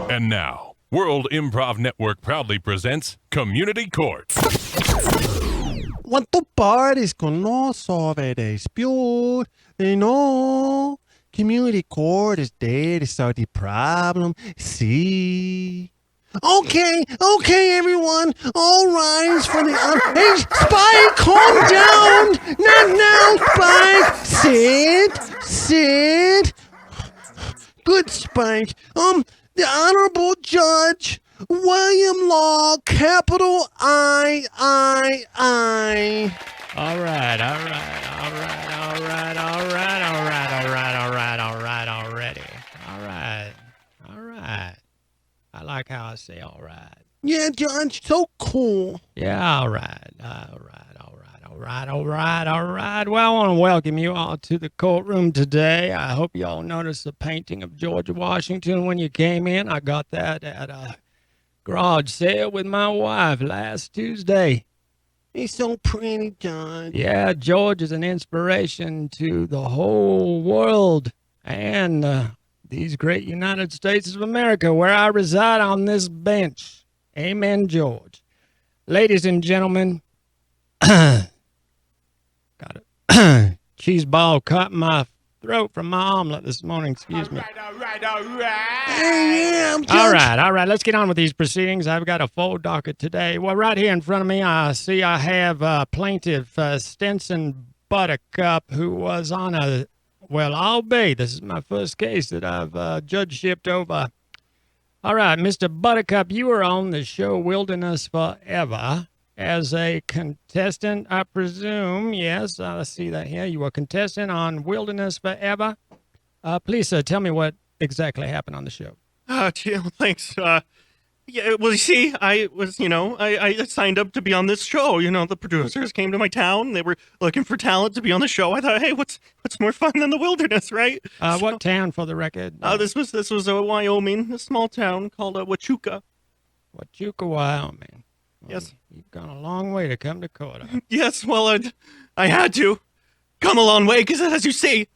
And now, World Improv Network proudly presents Community Court. Quanto pares con nosotros, pure, no. Community Court is there to solve the problem. See. Okay, everyone. All rise for the. Hey, Spike, calm down. Not now, Spike. Sit. Good, Spike. The Honorable Judge William Law, capital I. All right already. I like how I say all right. Yeah, Judge, so cool. Yeah, all right. Well, I want to welcome you all to the courtroom today. I hope you all noticed the painting of George Washington when you came in. I got that at a garage sale with my wife last Tuesday. He's so pretty, Judge. Yeah, George is an inspiration to the whole world and these great United States of America, where I reside on this bench. Amen, George. Ladies and gentlemen, got a cheese ball caught in my throat from my omelet this morning. Excuse me. All right. Let's get on with these proceedings. I've got a full docket today. Well, right here in front of me, I have plaintiff Stinson Buttercup, who was on a... Well, I'll be. This is my first case that I've judge-shipped over. All right, Mr. Buttercup, you were on the show Wilderness Forever as a contestant, I presume. Yes, I see that here. You were a contestant on Wilderness Forever. Please, sir, tell me what exactly happened on the show. Thanks. Yeah, well, you see, I signed up to be on this show. You know, the producers came to my town. They were looking for talent to be on the show. I thought, hey, what's more fun than the wilderness, right? What town, for the record? This was Wyoming, a small town called Huachuca. Huachuca, Wyoming. Well, Yes. You've gone a long way to come to court. Huh? Yes, well, I had to come a long way because, as you see,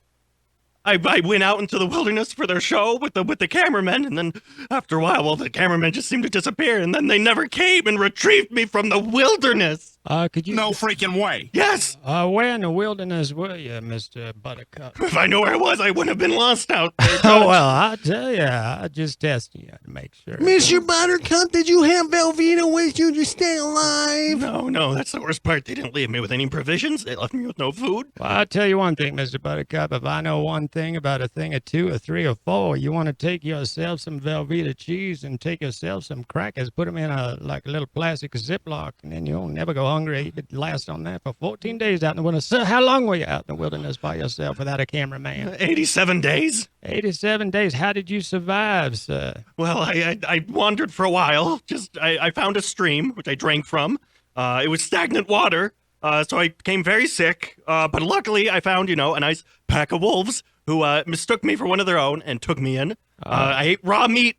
I went out into the wilderness for their show with the cameramen, and then after a while, well, the cameramen just seemed to disappear, and then they never came and retrieved me from the wilderness. Could you... No freaking way. Yes! Where in the wilderness were you, Mr. Buttercup? If I knew where I was, I wouldn't have been lost out there. Oh, well, I tell you, I just tested you to make sure. Mr. Buttercup, did you have Velveeta with you to stay alive? No, that's the worst part. They didn't leave me with any provisions. They left me with no food. Well, I'll tell you one thing, Mr. Buttercup. If I know one thing about a thing or two or three or four, you want to take yourself some Velveeta cheese and take yourself some crackers, put them in a little plastic Ziploc, and then you'll never go hungry. You could last on that for 14 days out in the wilderness. Sir, how long were you out in the wilderness by yourself without a cameraman? 87 days. 87 days. How did you survive, sir? Well, I wandered for a while. I found a stream, which I drank from. It was stagnant water, so I became very sick. But luckily, I found, a nice pack of wolves who mistook me for one of their own and took me in. I ate raw meat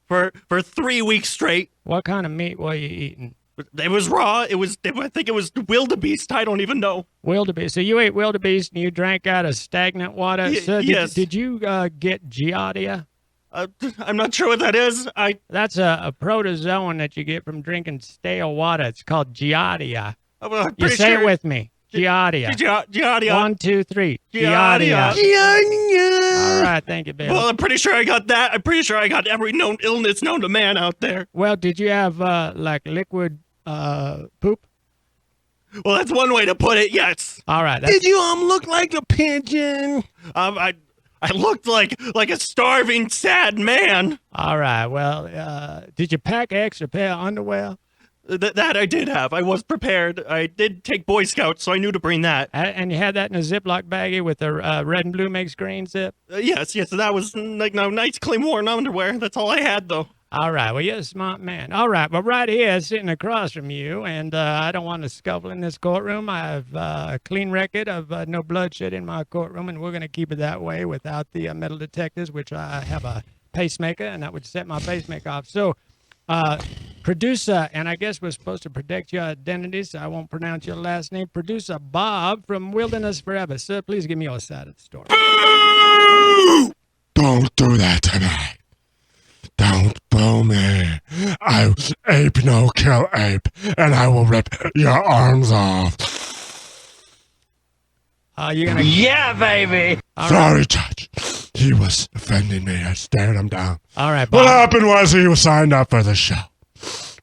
for 3 weeks straight. What kind of meat were you eating? It was raw. I think it was wildebeest. I don't even know. Wildebeest. So you ate wildebeest and you drank out of stagnant water. So yes. Did you get giardia? I'm not sure what that is. That's a protozoan that you get from drinking stale water. It's called giardia. You say it with me. Giardia. Giardia. 1, 2, 3. Giardia. All right, thank you, baby. Well, I'm pretty sure I got that. I'm pretty sure I got every known illness known to man out there. Well, did you have liquid poop? Well, that's one way to put it. Yes. All right. Did you look like a pigeon? I looked like a starving, sad man. All right. Well, did you pack an extra pair of underwear? That I did have. I was prepared. I did take Boy Scouts, so I knew to bring that. And you had that in a Ziploc baggie with the red and blue makes green zip? Yes. That was nice, clean, worn underwear. That's all I had, though. All right. Well, you're a smart man. All right. Well, right here, sitting across from you, and I don't want to scuffle in this courtroom. I have a clean record of no bloodshed in my courtroom, and we're going to keep it that way without the metal detectors, which I have a pacemaker, and that would set my pacemaker off. So, producer, and I guess we're supposed to protect your identity, so I won't pronounce your last name. Producer Bob from Wilderness Forever. Sir, please give me your side of the story. Don't do that to me. Don't boo I ape no kill ape, and I will rip your arms off. You're gonna. Yeah, baby. Sorry, Judge. He was offending me. I stared him down. All right, What Bob. happened was he was signed up for the show.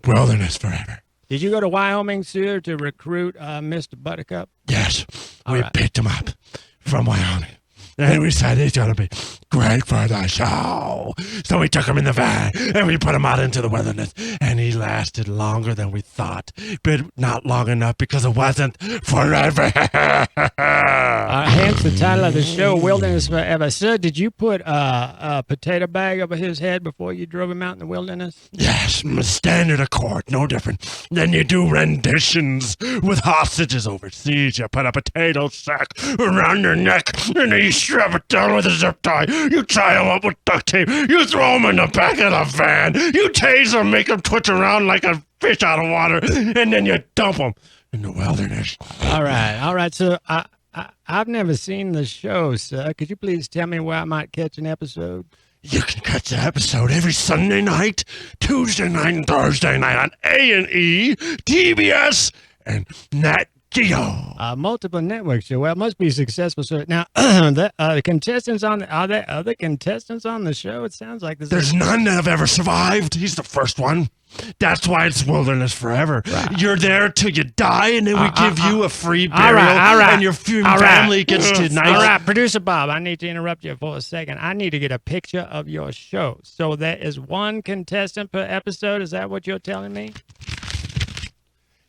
Wilderness Forever. Did you go to Wyoming, sir, to recruit Mr. Buttercup? Yes, All we right. picked him up from Wyoming. And we said he's going to be great for the show. So we took him in the van and we put him out into the wilderness. And he lasted longer than we thought. But not long enough because it wasn't forever. Hence the title of the show, Wilderness Forever. Sir, did you put a potato bag over his head before you drove him out in the wilderness? Yes, standard of court, no different than you do renditions with hostages overseas. You put a potato sack around their neck and then you strap it down with a zip tie. You tie them up with duct tape. You throw them in the back of the van. You tase them, make them twitch around like a fish out of water, and then you dump them in the wilderness. All right. So I've never seen the show, sir. Could you please tell me where I might catch an episode? You can catch the episode every Sunday night, Tuesday night, and Thursday night on A&E, TBS, and Nat Geo. Multiple network show. Well, it must be successful, sir. Now, the contestants are there other contestants on the show? It sounds like There's none that have ever survived. He's the first one. That's why it's Wilderness Forever. Right. You're there till you die, and then we give you a free burial, all right. and your family gets to nice. All right, Producer Bob, I need to interrupt you for a second. I need to get a picture of your show. So there is one contestant per episode. Is that what you're telling me?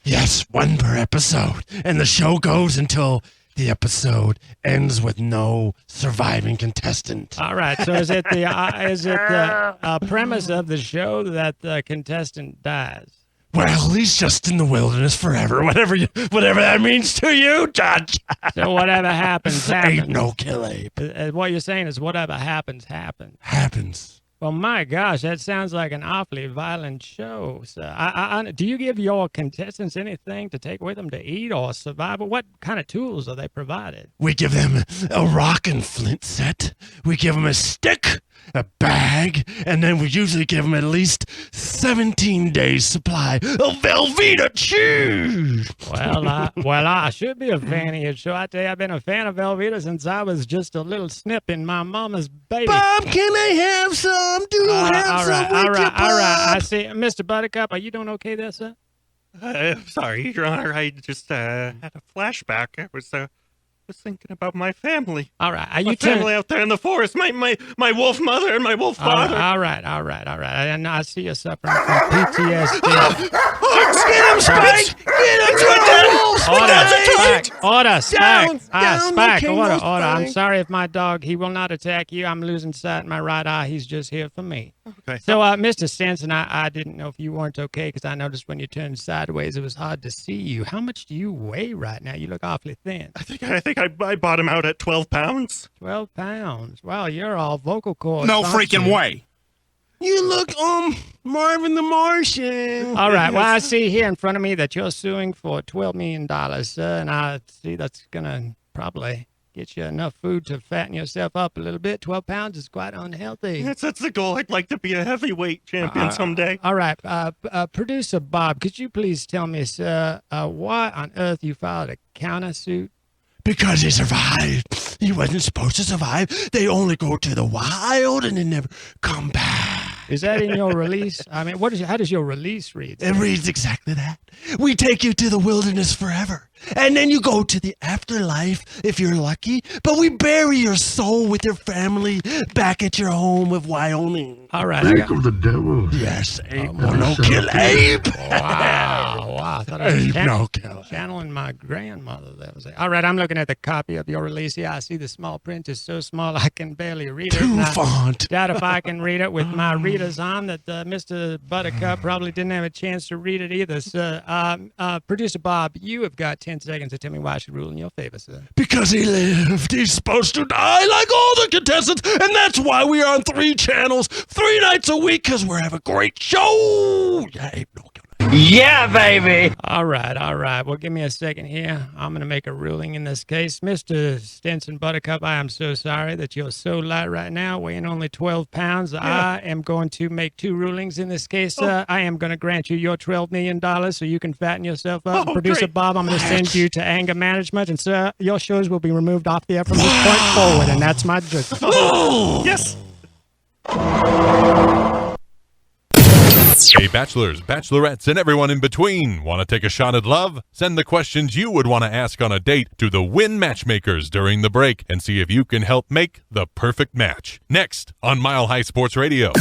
Yes, one per episode, and the show goes until the episode ends with no surviving contestant. All right. So is it the premise of the show that the contestant dies? Well, he's just in the wilderness forever, whatever that means to you, Judge. So whatever happens, happens. Ain't no kill ape. What you're saying is whatever happens, happens. Happens. Well, my gosh, that sounds like an awfully violent show. So, do you give your contestants anything to take with them to eat or survive? What kind of tools are they provided? We give them a rock and flint set. We give them a stick, a bag, and then we usually give them at least 17 days supply of Velveeta cheese. Well, I should be a fan of your show. I tell you, I've been a fan of Velveeta since I was just a little snip in my mama's baby. Bob, can I have some? Do you have all some right, with all you, right, all right. Bob? I see. Mr. Buttercup, are you doing okay there, sir? Sorry, Your Honor. I just had a flashback. I was thinking about my family. All right. Are My you family out there in the forest. My wolf mother and my wolf father. All right. I see you're suffering from PTSD. Get him, Spike! Get him, Order, Spike. Spike, okay, order. no, I'm Spike. sorry if my dog, he will not attack you. I'm losing sight in my right eye. He's just here for me. Okay. So, Mr. Stenson, I didn't know if you weren't okay because I noticed when you turned sideways, it was hard to see you. How much do you weigh right now? You look awfully thin. I think I bought him out at 12 pounds. 12 pounds. Wow, you're all vocal cords. No aren't freaking you? way. You look, Marvin the Martian. All right. Well, I see here in front of me that you're suing for $12 million, sir, and I see that's going to probably get you enough food to fatten yourself up a little bit. 12 pounds is quite unhealthy. That's the goal. I'd like to be a heavyweight champion someday. All right. Producer Bob, could you please tell me, sir, why on earth you filed a countersuit? Because he survived. He wasn't supposed to survive. They only go to the wild and they never come back. Is that in your release? I mean, how does your release read? It reads exactly that. We take you to the wilderness forever. And then you go to the afterlife if you're lucky. But we bury your soul with your family back at your home of Wyoming. All right. of the devil. Yes, ape. No kill ape. Wow. I thought I was Ape no kill. channeling my grandmother. That was it. All right. I'm looking at the copy of your release here. I see the small print is so small I can barely read it. Too And I font. doubt if I can read it with my readers on that Mr. Buttercup probably didn't have a chance to read it either. So, Producer Bob, you have got 10 seconds to tell me why I should rule in your favor, sir. Because he lived. He's supposed to die like all the contestants. And that's why we are on 3 channels, 3 nights a week, because we have a great show. Yeah, ape no kill. Yeah, baby. All right. Well, give me a second here. I'm going to make a ruling in this case. Mr. Stinson Buttercup, I am so sorry that you're so light right now, weighing only 12 pounds. I am going to make two rulings in this case. I am going to grant you your $12 million so you can fatten yourself up. Producer great. Bob, I'm going to send you to anger management. And, sir, your shows will be removed off the air from this point forward. And that's my judgment. Yes. Hey, bachelors, bachelorettes, and everyone in between. Want to take a shot at love? Send the questions you would want to ask on a date to the Win Matchmakers during the break and see if you can help make the perfect match. Next on Mile High Sports Radio.